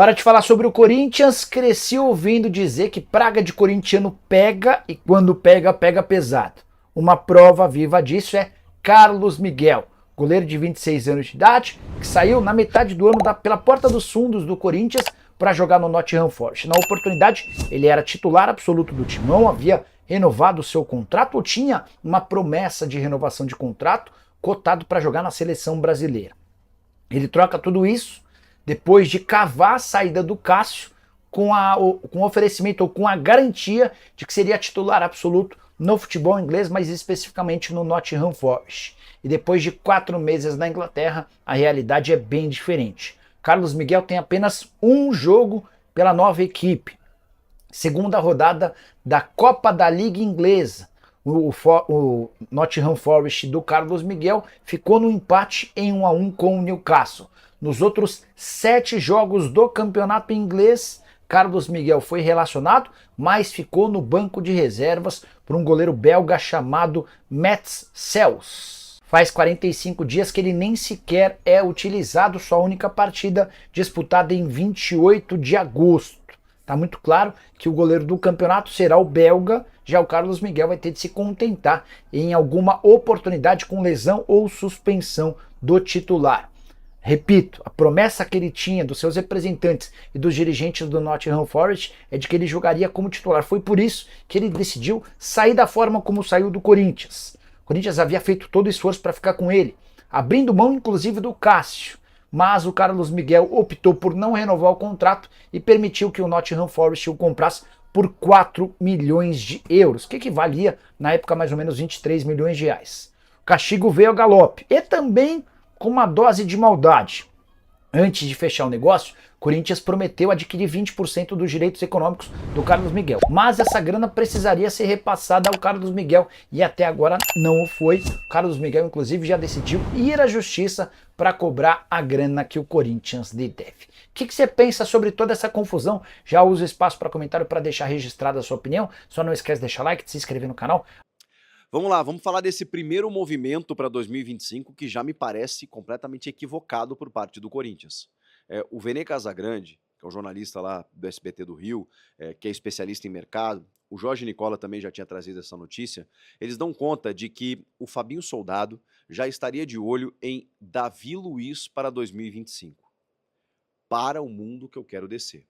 Para de falar sobre o Corinthians, cresci ouvindo dizer que praga de corintiano pega e quando pega, pega pesado. Uma prova viva disso é Carlos Miguel, goleiro de 26 anos de idade, que saiu na metade do ano pela porta dos fundos do Corinthians para jogar no Nottingham Forest. Na oportunidade, ele era titular absoluto do timão, havia renovado o seu contrato ou tinha uma promessa de renovação de contrato cotado para jogar na seleção brasileira. Ele troca tudo isso depois de cavar a saída do Cássio com o oferecimento ou com a garantia de que seria titular absoluto no futebol inglês, mas especificamente no Nottingham Forest. E depois de 4 meses na Inglaterra, a realidade é bem diferente. Carlos Miguel tem apenas um jogo pela nova equipe. Segunda rodada da Copa da Liga Inglesa. O Nottingham Forest do Carlos Miguel ficou no empate em 1-1 com o Newcastle. Nos outros 7 jogos do campeonato inglês, Carlos Miguel foi relacionado, mas ficou no banco de reservas por um goleiro belga chamado Mats Sels. Faz 45 dias que ele nem sequer é utilizado, sua única partida disputada em 28 de agosto. Está muito claro que o goleiro do campeonato será o belga, já o Carlos Miguel vai ter de se contentar em alguma oportunidade com lesão ou suspensão do titular. Repito, a promessa que ele tinha dos seus representantes e dos dirigentes do Nottingham Forest é de que ele jogaria como titular. Foi por isso que ele decidiu sair da forma como saiu do Corinthians. O Corinthians havia feito todo o esforço para ficar com ele, abrindo mão inclusive do Cássio. Mas o Carlos Miguel optou por não renovar o contrato e permitiu que o Nottingham Forest o comprasse por 4 milhões de euros, que equivalia na época mais ou menos 23 milhões de reais. O castigo veio a galope e também com uma dose de maldade. Antes de fechar o negócio, o Corinthians prometeu adquirir 20% dos direitos econômicos do Carlos Miguel. Mas essa grana precisaria ser repassada ao Carlos Miguel e até agora não o foi. O Carlos Miguel, inclusive, já decidiu ir à justiça para cobrar a grana que o Corinthians lhe deve. O que você pensa sobre toda essa confusão? Já usa o espaço para comentário para deixar registrada a sua opinião. Só não esquece de deixar like, de se inscrever no canal. Vamos lá, vamos falar desse primeiro movimento para 2025 que já me parece completamente equivocado por parte do Corinthians. O Vene Casagrande, que é um jornalista lá do SBT do Rio, que é especialista em mercado, o Jorge Nicola também já tinha trazido essa notícia, eles dão conta de que o Fabinho Soldado já estaria de olho em Davi Luiz para 2025. Para o mundo que eu quero descer.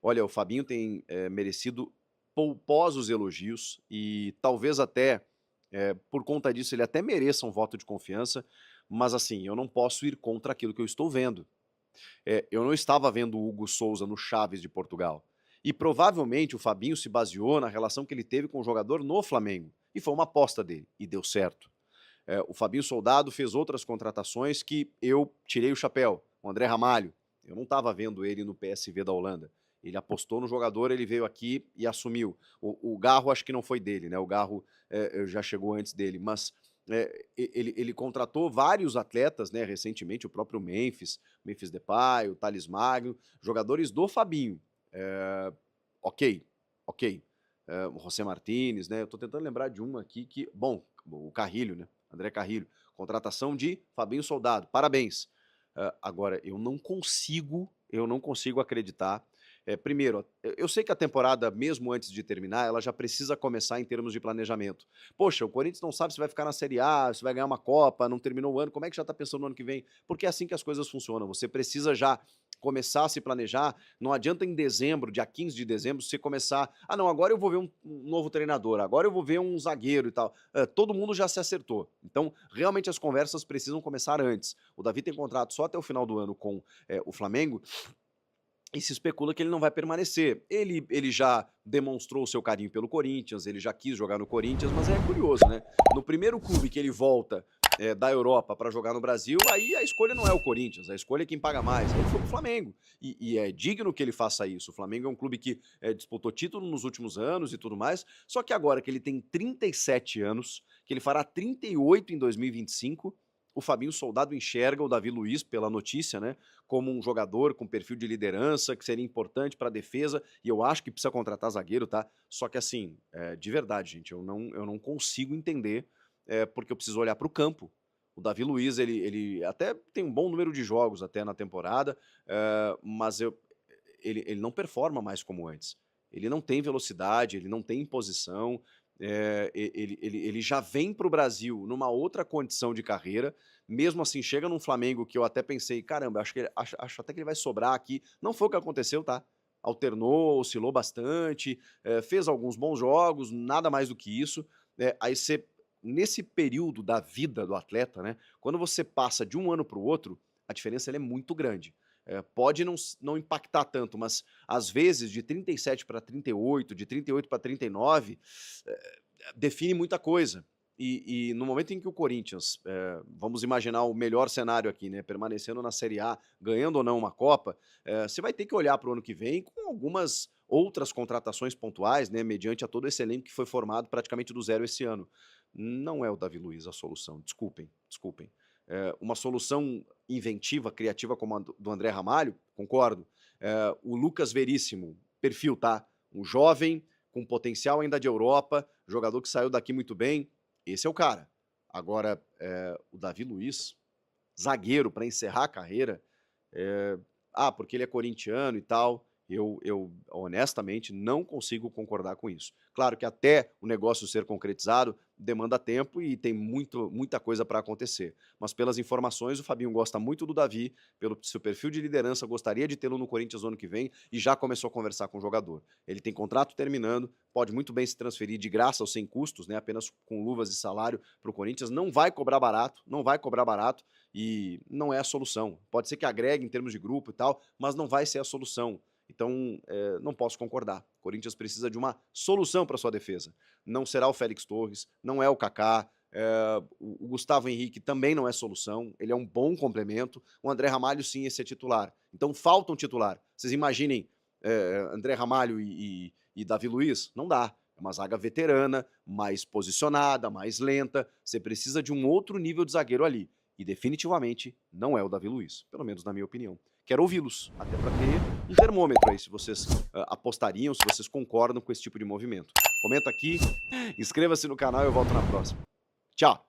Olha, o Fabinho tem merecido pouposos elogios e talvez até, por conta disso, ele até mereça um voto de confiança, mas assim, eu não posso ir contra aquilo que eu estou vendo. Eu não estava vendo o Hugo Souza no Chaves de Portugal. E provavelmente o Fabinho se baseou na relação que ele teve com o jogador no Flamengo. E foi uma aposta dele, e deu certo. O Fabinho Soldado fez outras contratações que eu tirei o chapéu. O André Ramalho, eu não estava vendo ele no PSV da Holanda. Ele apostou no jogador, ele veio aqui e assumiu. O Garro acho que não foi dele, né? O Garro já chegou antes dele, mas ele contratou vários atletas, né? Recentemente, o próprio Memphis Depay, o Thales Magno, jogadores do Fabinho. Ok. O José Martínez, né? Eu tô tentando lembrar de um aqui que... Bom, o Carrilho, né? André Carrilho. Contratação de Fabinho Soldado. Parabéns. Agora, eu não consigo acreditar. Primeiro, eu sei que a temporada, mesmo antes de terminar, ela já precisa começar em termos de planejamento. Poxa, o Corinthians não sabe se vai ficar na Série A, se vai ganhar uma Copa, não terminou o ano, como é que já está pensando no ano que vem? Porque é assim que as coisas funcionam, você precisa já começar a se planejar, não adianta em dezembro, dia 15 de dezembro, você começar, não, agora eu vou ver um novo treinador, agora eu vou ver um zagueiro e tal. Todo mundo já se acertou. Então, realmente as conversas precisam começar antes. O Davi tem contrato só até o final do ano com o Flamengo, e se especula que ele não vai permanecer. Ele já demonstrou o seu carinho pelo Corinthians, ele já quis jogar no Corinthians, mas é curioso, né? No primeiro clube que ele volta da Europa para jogar no Brasil, aí a escolha não é o Corinthians, a escolha é quem paga mais. Aí ele foi pro Flamengo. E é digno que ele faça isso. O Flamengo é um clube que disputou título nos últimos anos e tudo mais, só que agora que ele tem 37 anos, que ele fará 38 em 2025, o Fabinho Soldado enxerga o Davi Luiz, pela notícia, né, como um jogador com perfil de liderança, que seria importante para a defesa, e eu acho que precisa contratar zagueiro, tá? Só que assim, de verdade, gente, eu não consigo entender, porque eu preciso olhar para o campo. O Davi Luiz, ele até tem um bom número de jogos até na temporada, mas ele não performa mais como antes. Ele não tem velocidade, ele não tem imposição, ele já vem para o Brasil numa outra condição de carreira, mesmo assim chega num Flamengo que eu até pensei, caramba, acho até que ele vai sobrar aqui. Não foi o que aconteceu, tá? Alternou, oscilou bastante, fez alguns bons jogos, nada mais do que isso. Aí você, nesse período da vida do atleta, né, quando você passa de um ano para o outro, a diferença ela é muito grande. Pode não impactar tanto, mas às vezes de 37 para 38, de 38 para 39, define muita coisa. E no momento em que o Corinthians, vamos imaginar o melhor cenário aqui, né, permanecendo na Série A, ganhando ou não uma Copa, você vai ter que olhar para o ano que vem com algumas outras contratações pontuais, né, mediante a todo esse elenco que foi formado praticamente do zero esse ano. Não é o Davi Luiz a solução, desculpem. Uma solução inventiva, criativa como a do André Ramalho, concordo. O Lucas Veríssimo, perfil, tá? Um jovem com potencial ainda de Europa, jogador que saiu daqui muito bem, esse é o cara. Agora, o Davi Luiz, zagueiro para encerrar a carreira, porque ele é corintiano e tal, eu honestamente não consigo concordar com isso. Claro que até o negócio ser concretizado demanda tempo e tem muita coisa para acontecer. Mas pelas informações, o Fabinho gosta muito do Davi, pelo seu perfil de liderança, gostaria de tê-lo no Corinthians no ano que vem e já começou a conversar com o jogador. Ele tem contrato terminando, pode muito bem se transferir de graça ou sem custos, né, apenas com luvas de salário para o Corinthians. Não vai cobrar barato e não é a solução. Pode ser que agregue em termos de grupo e tal, mas não vai ser a solução. Então, não posso concordar. O Corinthians precisa de uma solução para sua defesa. Não será o Félix Torres, não é o Kaká, o Gustavo Henrique também não é solução, ele é um bom complemento. O André Ramalho, sim, esse é titular. Então, falta um titular. Vocês imaginem André Ramalho e Davi Luiz? Não dá. É uma zaga veterana, mais posicionada, mais lenta. Você precisa de um outro nível de zagueiro ali. E definitivamente não é o Davi Luiz, pelo menos na minha opinião. Quero ouvi-los, até para ter um termômetro aí, se vocês apostariam, se vocês concordam com esse tipo de movimento. Comenta aqui, inscreva-se no canal e eu volto na próxima. Tchau!